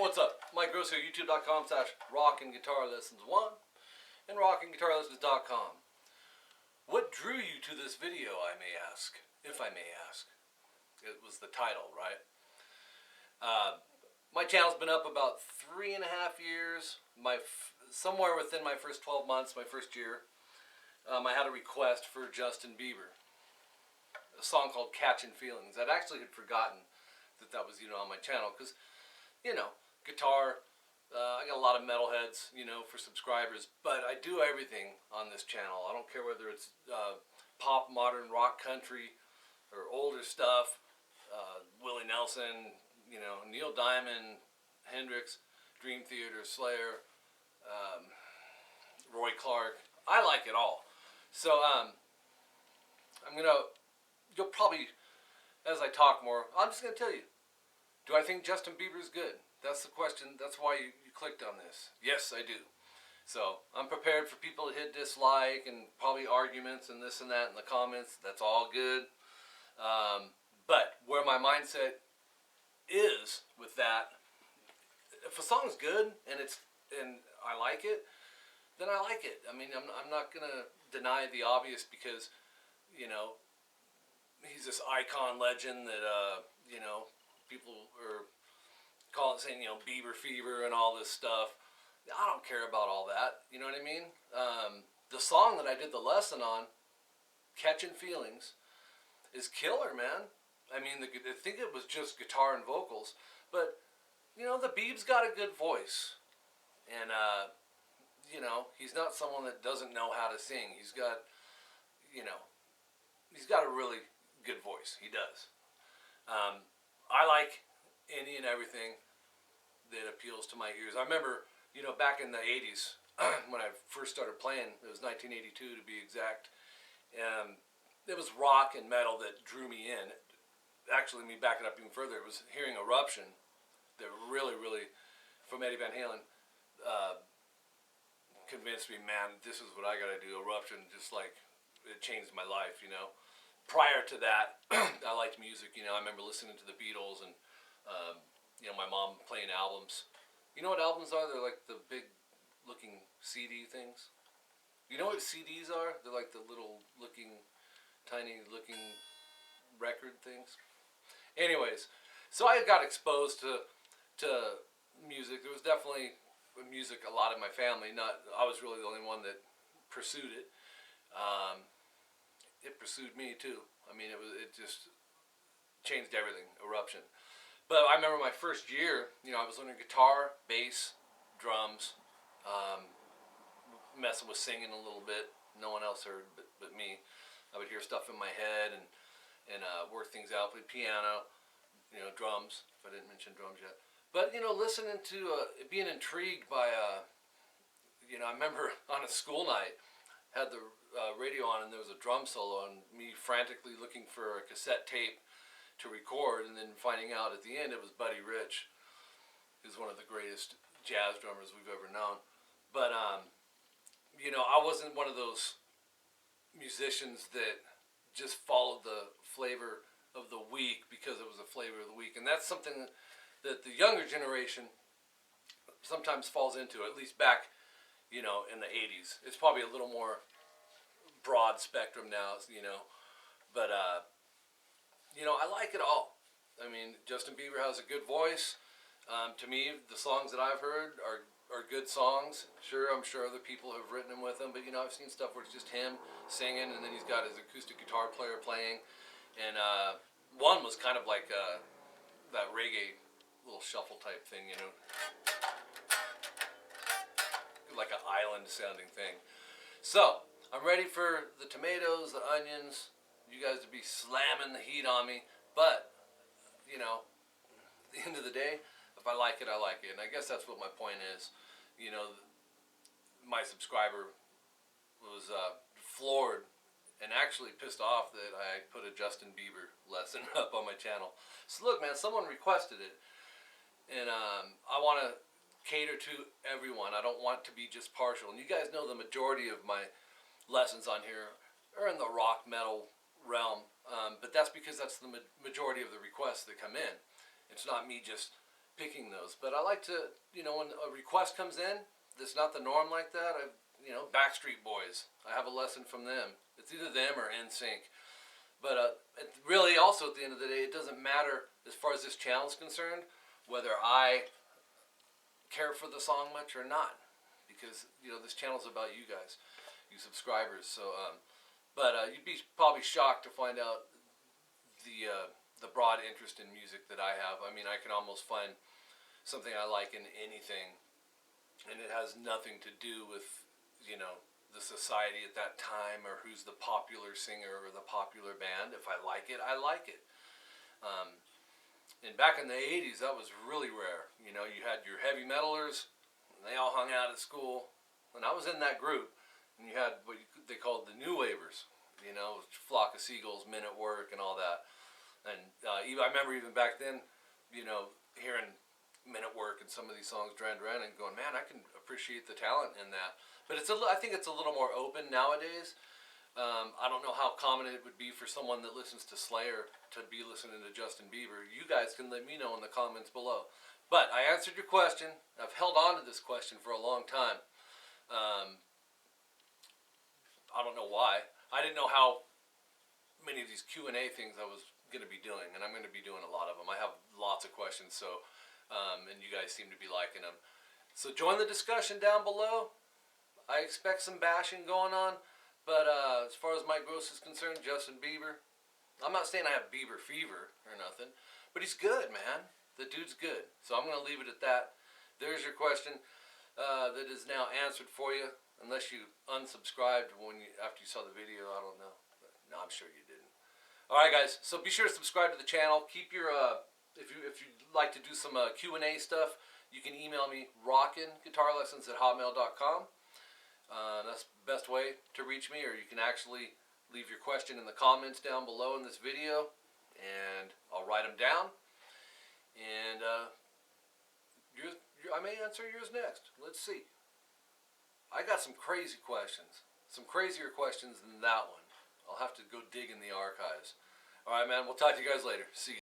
what's up? Mike Gross here, youtube.com/rockinguitarlessons1 and rockinguitarlessons.com. What drew you to this video, I may ask, if I may ask? It was the title, right? My channel's been up about 3.5 years. Somewhere within my first 12 months, my first year, I had a request for Justin Bieber, a song called "Catchin' Feelings." I'd actually had forgotten that was, on my channel, because, guitar, I got a lot of metalheads, for subscribers, but I do everything on this channel. I don't care whether it's pop, modern, rock, country, or older stuff, Willie Nelson, Neil Diamond, Hendrix, Dream Theater, Slayer, Roy Clark. I like it all. So you'll probably, as I talk more, I'm just going to tell you, do I think Justin Bieber's good? That's the question. That's why you clicked on this. Yes, I do. So I'm prepared for people to hit dislike and probably arguments and this and that in the comments. That's all good. But where my mindset is with that, if a song's good and I like it, then I like it. I mean, I'm not gonna deny the obvious because, he's this icon legend that people are saying Bieber fever and all this stuff. I don't care about all that. You know what I mean? The song that I did the lesson on, "Catchin' Feelings," is killer, man. I mean, I think it was just guitar and vocals, but the Bieb's got a good voice, and he's not someone that doesn't know how to sing. He's got, he's got a really good voice. He does. I like any and everything that appeals to my ears. I remember, back in the 80s, when I first started playing, it was 1982 to be exact, it was rock and metal that drew me in. Actually, let me back it up even further. It was hearing Eruption that really, from Eddie Van Halen, convinced me, man, this is what I gotta do. Eruption, just like, it changed my life, Prior to that, I liked music, I remember listening to the Beatles and, my mom playing albums. You know what albums are? They're like the big looking CD things. You know what CDs are? They're like the little looking, tiny looking record things. Anyways, so I got exposed to music. There was definitely music a lot in my family. I was really the only one that pursued it. It pursued me too. I mean, it just changed everything. Eruption. But I remember my first year, I was learning guitar, bass, drums, messing with singing a little bit. No one else heard but me. I would hear stuff in my head and work things out, play piano, drums, if I didn't mention drums yet. But, listening to, being intrigued by, I remember on a school night, had the radio on and there was a drum solo and me frantically looking for a cassette tape to record, and then finding out at the end it was Buddy Rich, who's one of the greatest jazz drummers we've ever known. But, I wasn't one of those musicians that just followed the flavor of the week because it was a flavor of the week. And that's something that the younger generation sometimes falls into, at least back, in the 80s. It's probably a little more broad spectrum now, but, I like it all. I mean, Justin Bieber has a good voice. To me, the songs that I've heard are good songs. Sure, I'm sure other people have written them with him, but I've seen stuff where it's just him singing, and then he's got his acoustic guitar player playing. And one was kind of like that reggae little shuffle type thing, like an island sounding thing. So I'm ready for the tomatoes, the onions, you guys to be slamming the heat on me. But at the end of the day, if I like it, I like it. And I guess that's what my point is. My subscriber was floored and actually pissed off that I put a Justin Bieber lesson up on my channel. So look, man, someone requested it. And I want to cater to everyone. I don't want to be just partial. And you guys know the majority of my lessons on here are in the rock metal realm. But that's because that's the majority of the requests that come in. It's not me just picking those. But I like to, when a request comes in that's not the norm like that, Backstreet Boys, I have a lesson from them. It's either them or NSYNC. But really also at the end of the day, it doesn't matter as far as this channel is concerned whether I care for the song much or not, because this channel is about you guys, you subscribers. So you'd be probably shocked to find out the broad interest in music that I have. I mean, I can almost find something I like in anything, and it has nothing to do with the society at that time, or who's the popular singer or the popular band. If I like it, I like it. And back in the 80s, that was really rare. You had your heavy metalers, and they all hung out at school. And I was in that group. And you had what they called the new wavers, Flock of Seagulls, Men at Work, and all that. And I remember even back then, hearing Men at Work and some of these songs, Duran Duran, and going, man, I can appreciate the talent in that. But I think it's a little more open nowadays. I don't know how common it would be for someone that listens to Slayer to be listening to Justin Bieber. You guys can let me know in the comments below. But I answered your question. I've held on to this question for a long time. I don't know why. I didn't know how many of these Q&A things I was going to be doing, and I'm going to be doing a lot of them. I have lots of questions, so and you guys seem to be liking them. So join the discussion down below. I expect some bashing going on, but as far as Mike Gross is concerned, Justin Bieber, I'm not saying I have Bieber fever or nothing, but he's good, man. The dude's good. So I'm going to leave it at that. There's your question that is now answered for you, unless you unsubscribed after you saw the video. I don't know. But no, I'm sure you didn't. All right, guys. So be sure to subscribe to the channel. Keep your if you'd like to do some Q&A stuff, you can email me rockinguitarlessons@hotmail.com. That's the best way to reach me, or you can actually leave your question in the comments down below in this video, and I'll write them down, and I may answer yours next. Let's see. I got some crazy questions, some crazier questions than that one. I'll have to go dig in the archives. All right, man, we'll talk to you guys later. See you.